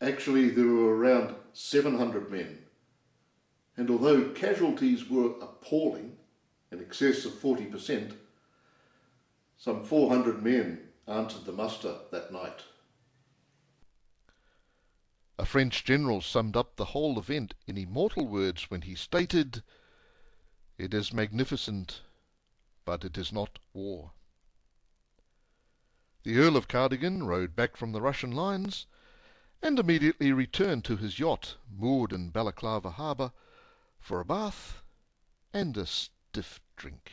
Actually, there were around 700 men, and although casualties were appalling, in excess of 40%, some 400 men answered the muster that night. A French general summed up the whole event in immortal words when he stated, "It is magnificent, but it is not war." The Earl of Cardigan rode back from the Russian lines and immediately returned to his yacht moored in Balaclava harbour for a bath and a stiff drink.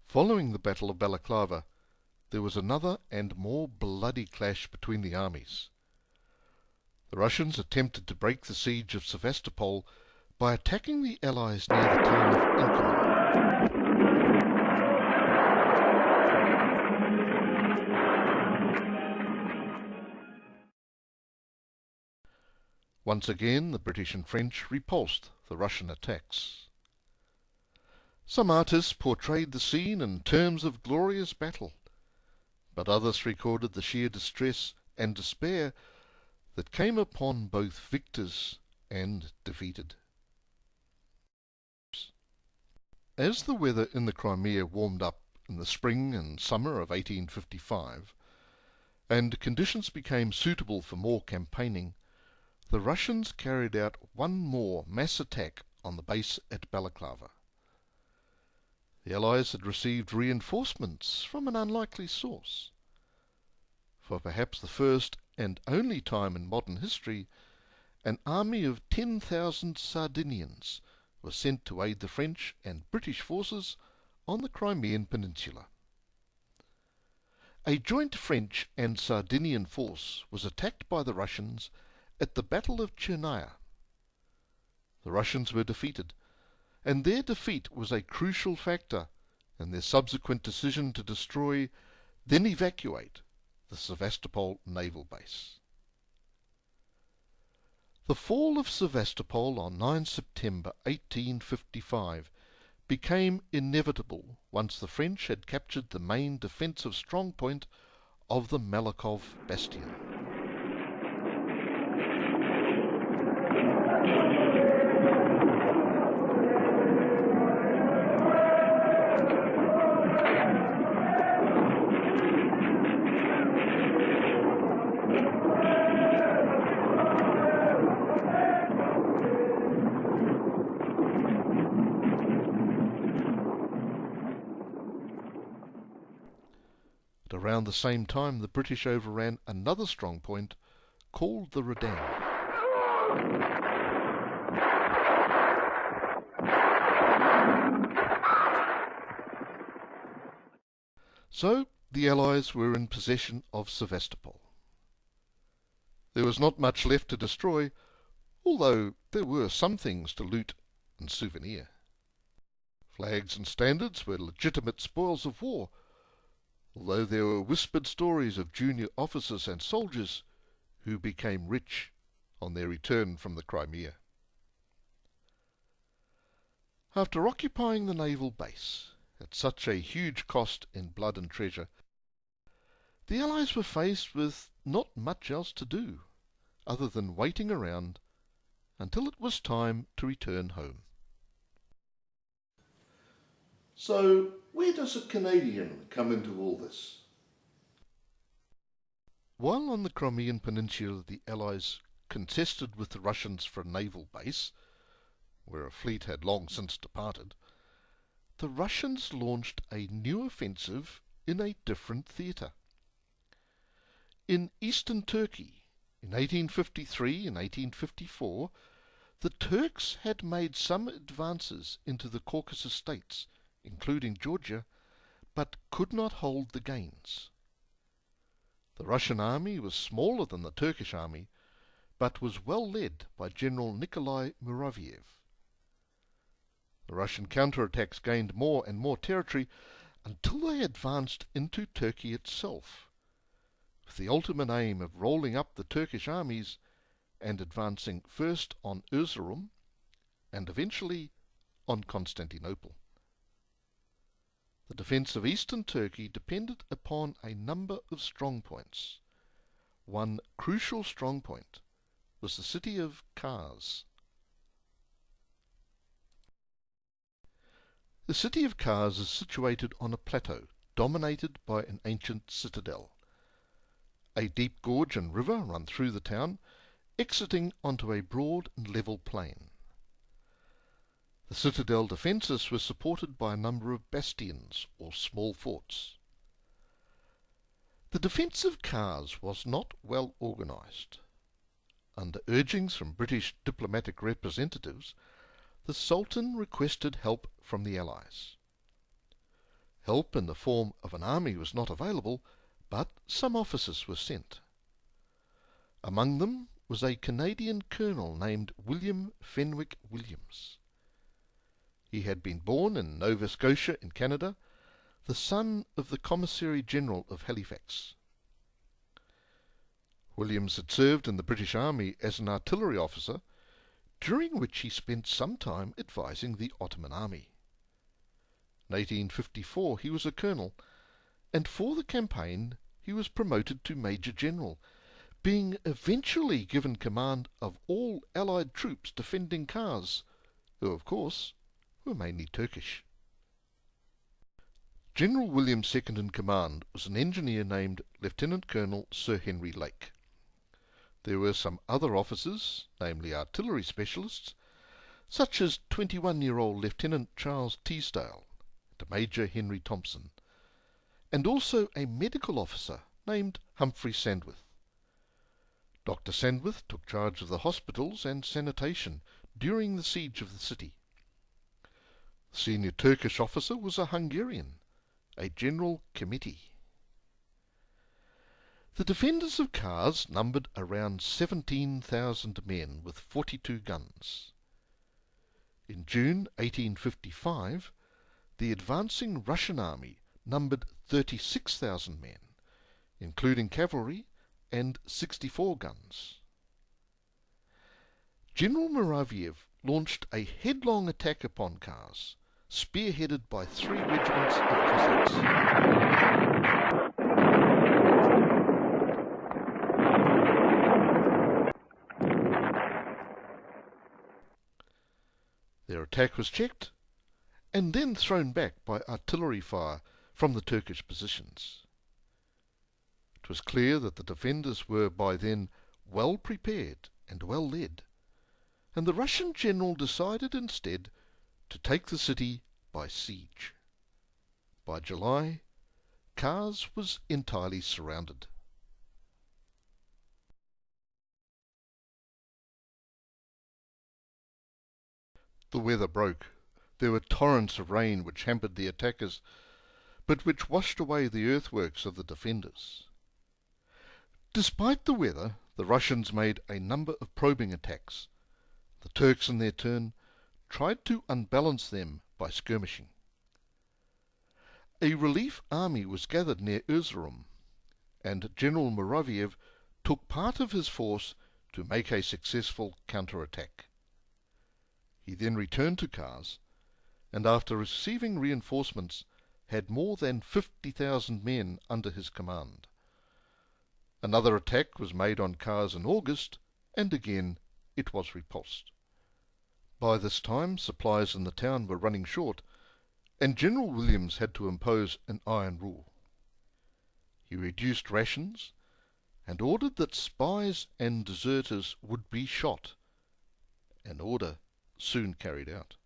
Following the Battle of Balaclava, there was another and more bloody clash between the armies. The Russians attempted to break the siege of Sevastopol by attacking the Allies near the town of Inkerman. Once again, the British and French repulsed the Russian attacks. Some artists portrayed the scene in terms of glorious battle, but others recorded the sheer distress and despair that came upon both victors and defeated. As the weather in the Crimea warmed up in the spring and summer of 1855, and conditions became suitable for more campaigning, the Russians carried out one more mass attack on the base at Balaclava. The Allies had received reinforcements from an unlikely source. For perhaps the first and only time in modern history, an army of 10,000 Sardinians was sent to aid the French and British forces on the Crimean Peninsula. A joint French and Sardinian force was attacked by the Russians at the Battle of Chernaya. The Russians were defeated, and their defeat was a crucial factor in their subsequent decision to destroy, then evacuate, the Sevastopol naval base. The fall of Sevastopol on 9 September 1855 became inevitable once the French had captured the main defensive strongpoint of the Malakoff bastion. At around the same time, the British overran another strong point called the Redan. So the Allies were in possession of Sevastopol. There was not much left to destroy, although there were some things to loot and souvenir. Flags and standards were legitimate spoils of war, although there were whispered stories of junior officers and soldiers who became rich on their return from the Crimea. After occupying the naval base at such a huge cost in blood and treasure, the Allies were faced with not much else to do other than waiting around until it was time to return home. So, where does a Canadian come into all this? While on the Crimean Peninsula the Allies contested with the Russians for a naval base, where a fleet had long since departed, the Russians launched a new offensive in a different theatre. In eastern Turkey, in 1853 and 1854, the Turks had made some advances into the Caucasus states, including Georgia, but could not hold the gains. The Russian army was smaller than the Turkish army, but was well led by General Nikolai Muraviev. The Russian counterattacks gained more and more territory until they advanced into Turkey itself, with the ultimate aim of rolling up the Turkish armies and advancing first on Erzurum and eventually on Constantinople. The defence of eastern Turkey depended upon a number of strong points. One crucial strong point was the city of Kars. The city of Kars is situated on a plateau dominated by an ancient citadel. A deep gorge and river run through the town, exiting onto a broad and level plain. The citadel defences were supported by a number of bastions, or small forts. The defence of Kars was not well organised. Under urgings from British diplomatic representatives, the Sultan requested help from the Allies. Help in the form of an army was not available, but some officers were sent. Among them was a Canadian colonel named William Fenwick Williams. He had been born in Nova Scotia in Canada, the son of the Commissary General of Halifax. Williams had served in the British Army as an artillery officer, during which he spent some time advising the Ottoman army. In 1854 he was a colonel, and for the campaign he was promoted to Major General, being eventually given command of all Allied troops defending Kars, who, of course, were mainly Turkish. General Williams' second in command was an engineer named Lieutenant Colonel Sir Henry Lake. There were some other officers, namely artillery specialists, such as 21-year-old Lieutenant Charles Teasdale and Major Henry Thompson, and also a medical officer named Humphrey Sandwith. Dr. Sandwith took charge of the hospitals and sanitation during the siege of the city. The senior Turkish officer was a Hungarian, a general committee. The defenders of Kars numbered around 17,000 men with 42 guns. In June 1855, the advancing Russian army numbered 36,000 men, including cavalry, and 64 guns. General Muraviev launched a headlong attack upon Kars, spearheaded by 3 regiments of Cossacks. Their attack was checked, and then thrown back by artillery fire from the Turkish positions. It was clear that the defenders were by then well prepared and well led, and the Russian general decided instead to take the city by siege. By July, Kars was entirely surrounded. The weather broke. There were torrents of rain which hampered the attackers, but which washed away the earthworks of the defenders. Despite the weather, the Russians made a number of probing attacks. The Turks, in their turn, tried to unbalance them by skirmishing. A relief army was gathered near Erzurum, and General Muraviev took part of his force to make a successful counter-attack. He then returned to Kars, and after receiving reinforcements, had more than 50,000 men under his command. Another attack was made on Kars in August, and again it was repulsed. By this time, supplies in the town were running short, and General Williams had to impose an iron rule. He reduced rations and ordered that spies and deserters would be shot, an order soon carried out.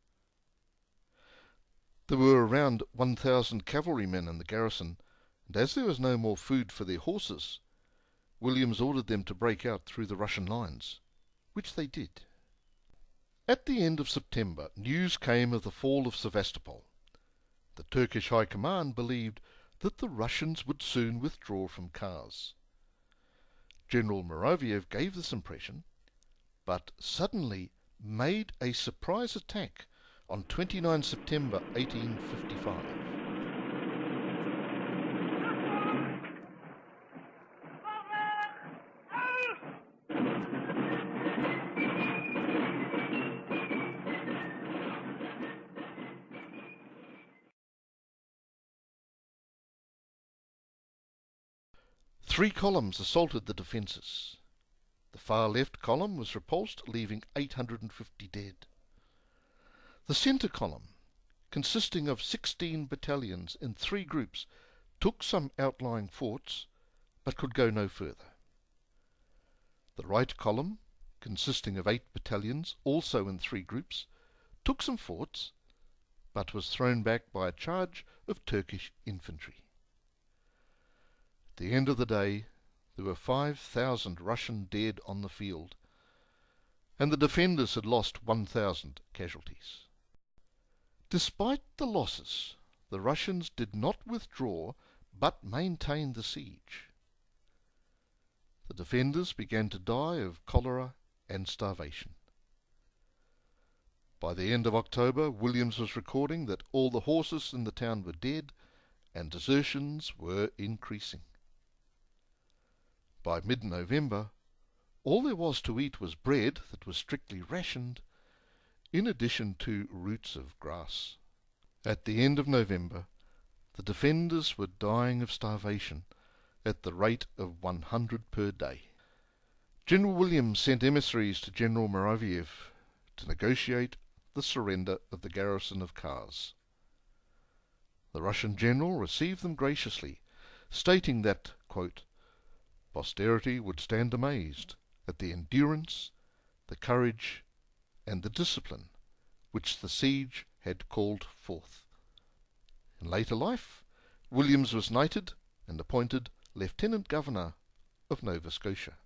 There were around 1,000 cavalrymen in the garrison, and as there was no more food for their horses, Williams ordered them to break out through the Russian lines, which they did. At the end of September, news came of the fall of Sevastopol. The Turkish High Command believed that the Russians would soon withdraw from Kars. General Muraviev gave this impression, but suddenly made a surprise attack on 29 September 1855. 3 columns assaulted the defences. The far left column was repulsed, leaving 850 dead. The centre column, consisting of 16 battalions in 3 groups, took some outlying forts, but could go no further. The right column, consisting of 8 battalions, also in 3 groups, took some forts, but was thrown back by a charge of Turkish infantry. At the end of the day, there were 5,000 Russian dead on the field, and the defenders had lost 1,000 casualties. Despite the losses, the Russians did not withdraw, but maintained the siege. The defenders began to die of cholera and starvation. By the end of October, Williams was recording that all the horses in the town were dead, and desertions were increasing. By mid-November, all there was to eat was bread that was strictly rationed, in addition to roots of grass. At the end of November, the defenders were dying of starvation at the rate of 100 per day. General Williams sent emissaries to General Moraviev to negotiate the surrender of the garrison of Kars. The Russian general received them graciously, stating that, quote, "Posterity would stand amazed at the endurance, the courage, and the discipline which the siege had called forth." In later life, Williams was knighted and appointed Lieutenant Governor of Nova Scotia.